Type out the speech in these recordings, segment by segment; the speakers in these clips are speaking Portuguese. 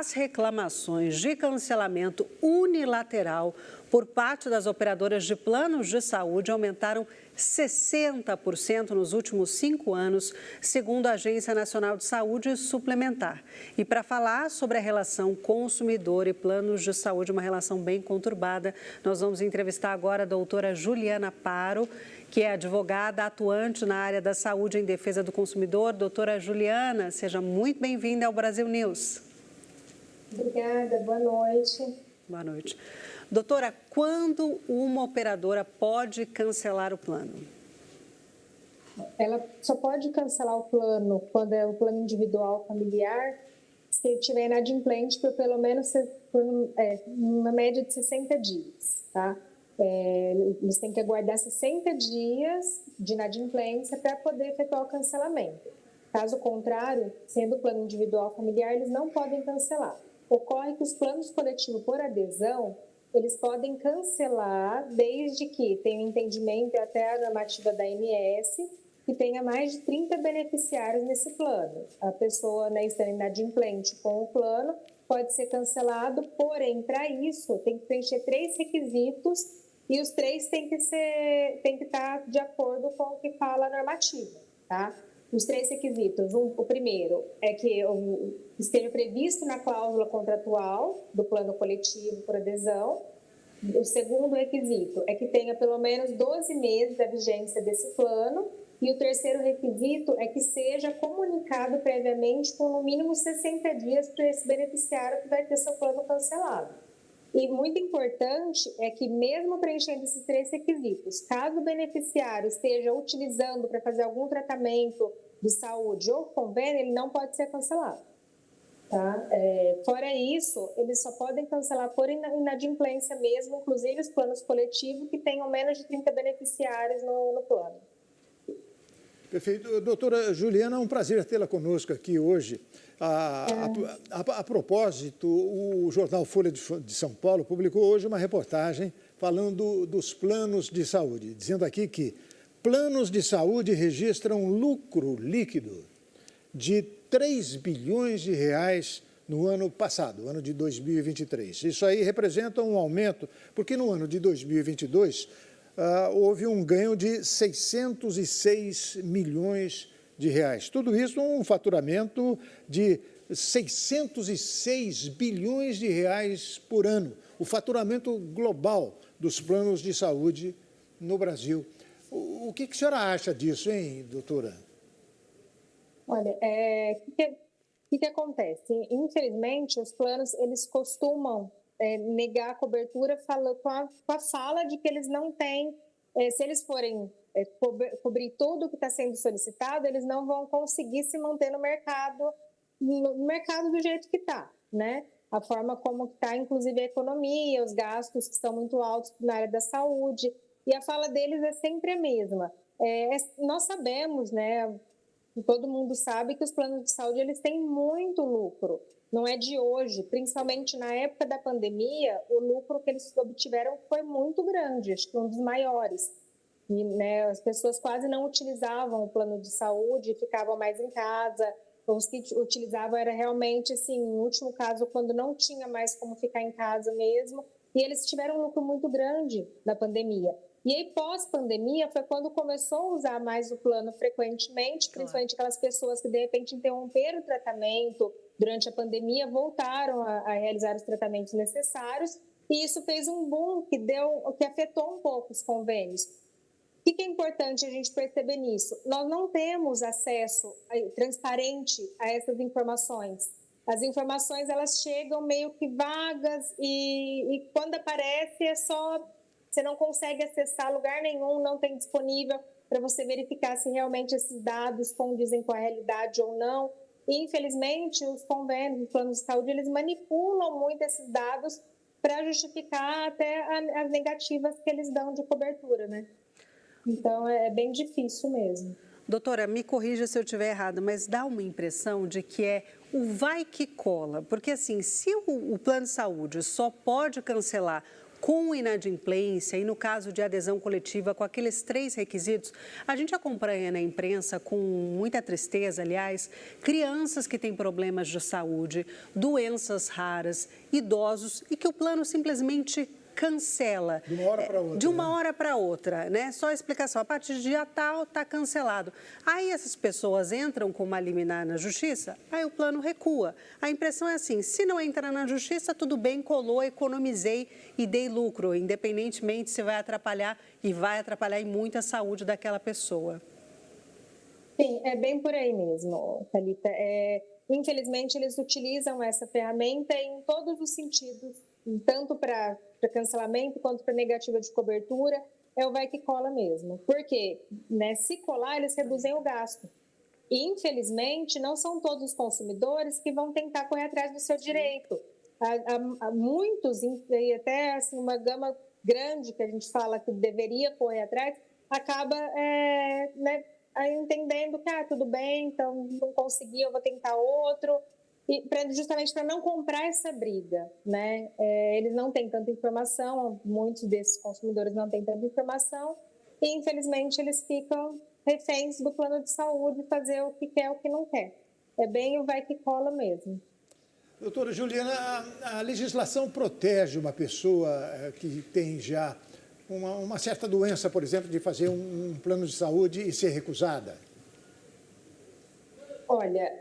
as reclamações de cancelamento unilateral por parte das operadoras de planos de saúde aumentaram 60% nos últimos 5 anos, segundo a Agência Nacional de Saúde Suplementar. E para falar sobre a relação consumidor e planos de saúde, uma relação bem conturbada, nós vamos entrevistar agora a doutora Juliana Paro, que é advogada atuante na área da saúde em defesa do consumidor. Doutora Juliana, seja muito bem-vinda ao Brasil News. Obrigada, boa noite. Boa noite. Doutora, quando uma operadora pode cancelar o plano? Ela só pode cancelar o plano quando é o plano individual familiar, se estiver inadimplente por pelo menos uma média de 60 dias, tá? Eles têm que aguardar 60 dias de inadimplência para poder efetuar o cancelamento. Caso contrário, sendo o plano individual familiar, eles não podem cancelar. Ocorre que os planos coletivos por adesão, eles podem cancelar desde que tenha um entendimento até a normativa da ANS que tenha mais de 30 beneficiários nesse plano. A pessoa, né, estando inadimplente com o plano, pode ser cancelado, porém, para isso, tem que preencher 3 requisitos e os 3 têm que estar de acordo com o que fala a normativa, tá? Os 3 requisitos, o primeiro é que esteja previsto na cláusula contratual do plano coletivo por adesão. O segundo requisito é que tenha pelo menos 12 meses da vigência desse plano. E o terceiro requisito é que seja comunicado previamente com no mínimo 60 dias para esse beneficiário que vai ter seu plano cancelado. E muito importante é que mesmo preenchendo esses 3 requisitos, caso o beneficiário esteja utilizando para fazer algum tratamento de saúde ou convênio, ele não pode ser cancelado. Tá? Fora isso, eles só podem cancelar por inadimplência mesmo, inclusive os planos coletivos que tenham menos de 30 beneficiários no plano. Perfeito. Doutora Juliana, é um prazer tê-la conosco aqui hoje. A propósito, o jornal Folha de São Paulo publicou hoje uma reportagem falando dos planos de saúde, dizendo aqui que planos de saúde registram lucro líquido de 3 bilhões de reais no ano passado, ano de 2023. Isso aí representa um aumento, porque no ano de 2022 houve um ganho de 606 milhões de reais. Tudo isso um faturamento de 606 bilhões de reais por ano, o faturamento global dos planos de saúde no Brasil. O que a senhora acha disso, hein, doutora? Olha, o que acontece? Infelizmente, os planos, eles costumam negar a cobertura com a fala de que eles não têm, se eles forem cobrir tudo o que está sendo solicitado, eles não vão conseguir se manter no mercado do jeito que está, né? A forma como está, inclusive, a economia, os gastos que estão muito altos na área da saúde, e a fala deles é sempre a mesma. Nós sabemos, né? Todo mundo sabe que os planos de saúde eles têm muito lucro. Não é de hoje, principalmente na época da pandemia, o lucro que eles obtiveram foi muito grande, acho que um dos maiores. E, né, as pessoas quase não utilizavam o plano de saúde, ficavam mais em casa. Os que utilizavam era realmente, assim, no último caso, quando não tinha mais como ficar em casa mesmo. E eles tiveram um lucro muito grande na pandemia. E aí, pós-pandemia, foi quando começou a usar mais o plano frequentemente, principalmente aquelas pessoas que, de repente, interromperam o tratamento durante a pandemia, voltaram a realizar os tratamentos necessários, e isso fez um boom que afetou um pouco os convênios. O que é importante a gente perceber nisso? Nós não temos acesso transparente a essas informações. As informações, elas chegam meio que vagas e quando aparece é só... Você não consegue acessar lugar nenhum, não tem disponível para você verificar se realmente esses dados condizem com a realidade ou não. E, infelizmente, os convênios, os planos de saúde, eles manipulam muito esses dados para justificar até as negativas que eles dão de cobertura, né? Então, é bem difícil mesmo. Doutora, me corrija se eu estiver errada, mas dá uma impressão de que é o vai que cola. Porque, assim, se o plano de saúde só pode cancelar com inadimplência e no caso de adesão coletiva com aqueles 3 requisitos, a gente acompanha na imprensa com muita tristeza, aliás, crianças que têm problemas de saúde, doenças raras, idosos e que o plano simplesmente cancela. De uma hora para outra. De uma hora para outra, né? Só a explicação. A partir de dia tal, está cancelado. Aí essas pessoas entram com uma liminar na justiça, aí o plano recua. A impressão é assim, se não entrar na justiça, tudo bem, colou, economizei e dei lucro, independentemente se vai atrapalhar e vai atrapalhar em muito a saúde daquela pessoa. Sim, é bem por aí mesmo, Thalita. Infelizmente, eles utilizam essa ferramenta em todos os sentidos, tanto para cancelamento quanto para negativa de cobertura, é o vai que cola mesmo. Porque, né, se colar, eles reduzem o gasto. E, infelizmente, não são todos os consumidores que vão tentar correr atrás do seu direito. Há muitos, e até assim, uma gama grande que a gente fala que deveria correr atrás, acaba né, entendendo que tudo bem, então não consegui, eu vou tentar outro. E justamente para não comprar essa briga, né? Eles não têm tanta informação, muitos desses consumidores não têm tanta informação e, infelizmente, eles ficam reféns do plano de saúde, fazer o que quer, o que não quer. É bem o vai que cola mesmo. Doutora Juliana, a legislação protege uma pessoa que tem já uma certa doença, por exemplo, de fazer um plano de saúde e ser recusada? Olha,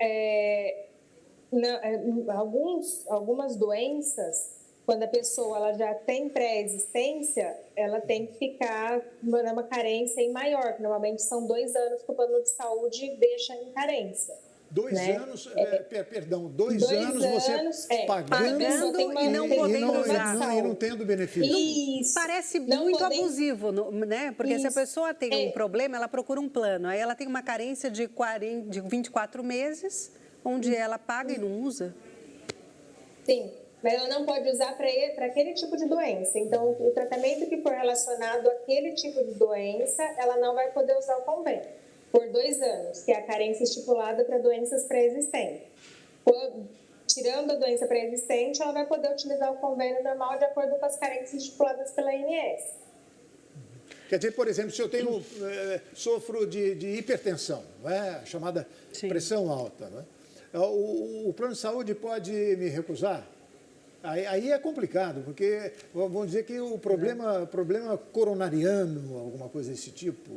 algumas doenças, quando a pessoa ela já tem pré-existência, ela tem que ficar numa carência em maior, que normalmente são 2 anos que o plano de saúde deixa em carência. 2 né? anos, perdão, 2 anos você pagando e não podendo usar. E não tendo benefício. Isso. Parece muito abusivo, né? Porque se a pessoa tem um problema, ela procura um plano. Aí ela tem uma carência de 24 meses, onde ela paga e não usa. Sim, mas ela não pode usar para aquele tipo de doença. Então, o tratamento que for relacionado àquele tipo de doença, ela não vai poder usar o convênio. Por 2 anos, que é a carência estipulada para doenças pré-existentes. Tirando a doença pré-existente, ela vai poder utilizar o convênio normal de acordo com as carências estipuladas pela ANS. Quer dizer, por exemplo, se eu sofro de hipertensão, né, chamada pressão alta, né, o plano de saúde pode me recusar? Aí é complicado, porque vamos dizer que o problema coronariano, alguma coisa desse tipo,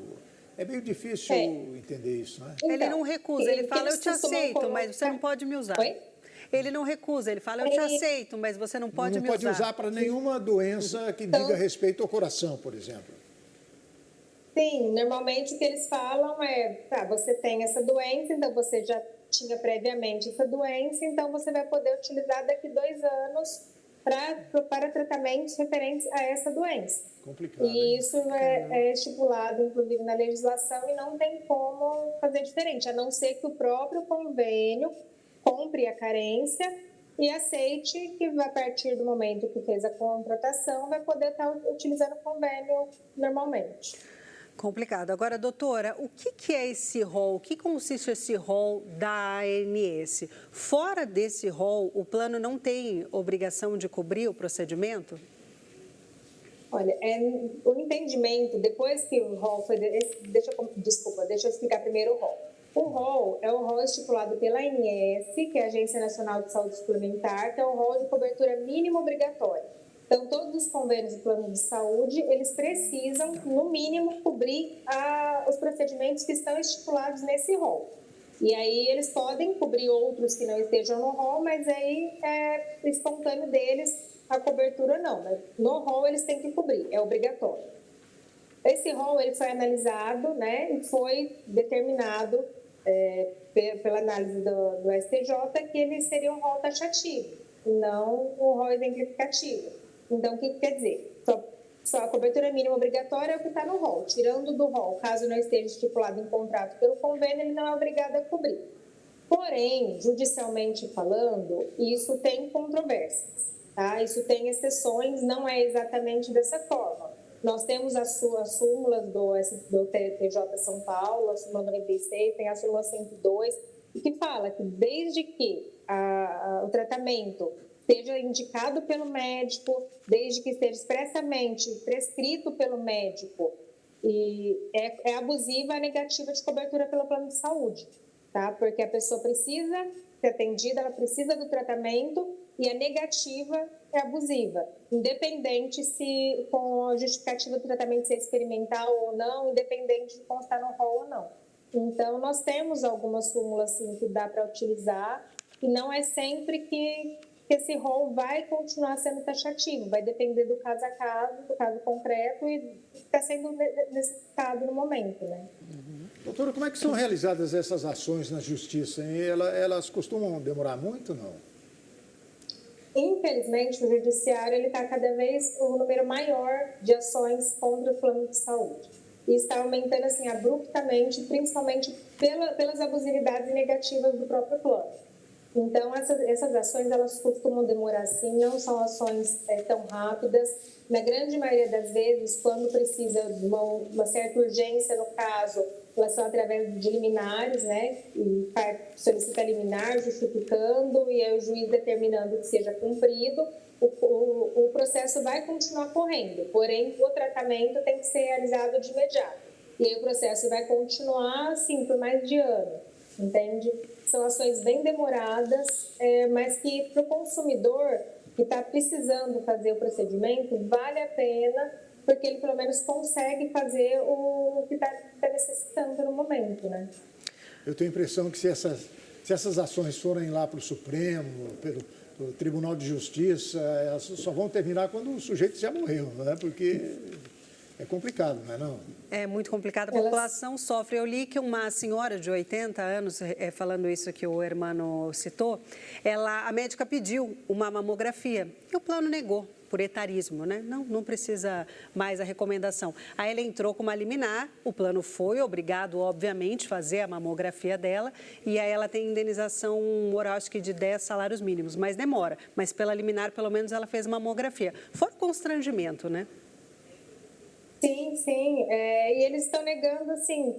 é meio difícil entender isso, né? Então, ele não recusa, ele fala, eu te aceito, mas você não pode me usar. Oi? Ele não recusa, ele fala, eu te aceito, mas você não pode me usar. Não pode usar para nenhuma doença que diga respeito ao coração, por exemplo. Sim, normalmente o que eles falam você tem essa doença, então você já tinha previamente essa doença, então você vai poder utilizar daqui 2 anos para tratamentos referentes a essa doença. Complicado, e isso é estipulado, inclusive, na legislação e não tem como fazer diferente, a não ser que o próprio convênio compre a carência e aceite que, a partir do momento que fez a contratação, vai poder estar utilizando o convênio normalmente. Complicado. Agora, doutora, o que é esse rol? O que consiste esse rol da ANS? Fora desse rol, o plano não tem obrigação de cobrir o procedimento? Olha, o entendimento, depois que o rol foi... deixa eu explicar primeiro o rol. O rol é o rol estipulado pela ANS, que é a Agência Nacional de Saúde Suplementar, que é o rol de cobertura mínima obrigatória. Então, todos os convênios do plano de saúde, eles precisam, no mínimo, cobrir os procedimentos que estão estipulados nesse rol. E aí, eles podem cobrir outros que não estejam no rol, mas aí é espontâneo deles a cobertura não. Mas no rol, eles têm que cobrir, é obrigatório. Esse rol ele foi analisado, né, e foi determinado pela análise do STJ que ele seria um rol taxativo, não um rol exemplificativo. Então, o que quer dizer? Só a cobertura mínima obrigatória é o que está no rol. Tirando do rol, caso não esteja estipulado em contrato pelo convênio, ele não é obrigado a cobrir. Porém, judicialmente falando, isso tem controvérsias, tá? Isso tem exceções, não é exatamente dessa forma. Nós temos as súmulas do TJ São Paulo, a súmula 96, tem a súmula 102, que fala que desde que o tratamento seja indicado pelo médico, desde que esteja expressamente prescrito pelo médico, e é abusiva a negativa de cobertura pelo plano de saúde, tá? Porque a pessoa precisa ser atendida, ela precisa do tratamento e a negativa é abusiva, independente se com a justificativa do tratamento ser experimental ou não, independente de constar no rol ou não. Então, nós temos algumas súmulas assim, que dá para utilizar e não é sempre que esse rol vai continuar sendo taxativo, vai depender do caso a caso, do caso concreto e está sendo necessitado no momento, né? Doutora, como é que são realizadas essas ações na justiça, hein? Elas costumam demorar muito, não? Infelizmente, o judiciário está cada vez um número maior de ações contra o plano de saúde. E está aumentando assim abruptamente, principalmente pelas abusividades negativas do próprio plano. Então, essas ações, elas costumam demorar sim, não são ações tão rápidas. Na grande maioria das vezes, quando precisa de uma certa urgência no caso, elas são através de liminares, né? E solicita liminar, justificando, e aí o juiz determinando que seja cumprido, o processo vai continuar correndo, porém, o tratamento tem que ser realizado de imediato. E aí o processo vai continuar, assim, por mais de ano, entende? São ações bem demoradas, mas que para o consumidor que está precisando fazer o procedimento, vale a pena, porque ele pelo menos consegue fazer o que está necessitando no momento, né? Eu tenho a impressão que se essas ações forem lá para o Supremo, pelo Tribunal de Justiça, elas só vão terminar quando o sujeito já morreu, né? Porque é complicado, não é não? É muito complicado, a população sofre. Eu li que uma senhora de 80 anos, falando isso que o Hermano citou, a médica pediu uma mamografia e o plano negou, por etarismo, né? Não precisa mais a recomendação. Aí ela entrou com uma liminar, o plano foi obrigado, obviamente, a fazer a mamografia dela e aí ela tem indenização moral, acho que de 10 salários mínimos, mas demora. Mas pela liminar, pelo menos, ela fez mamografia. Foi um constrangimento, né? Sim, sim. E eles estão negando, assim,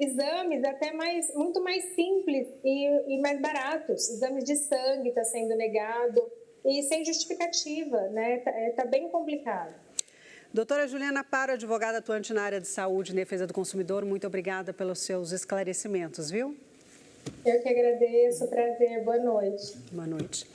exames até muito mais simples e mais baratos. Exames de sangue está sendo negado e sem justificativa, né? Tá bem complicado. Doutora Juliana Paro, advogada atuante na área de saúde e defesa do consumidor, muito obrigada pelos seus esclarecimentos, viu? Eu que agradeço, prazer, boa noite. Boa noite.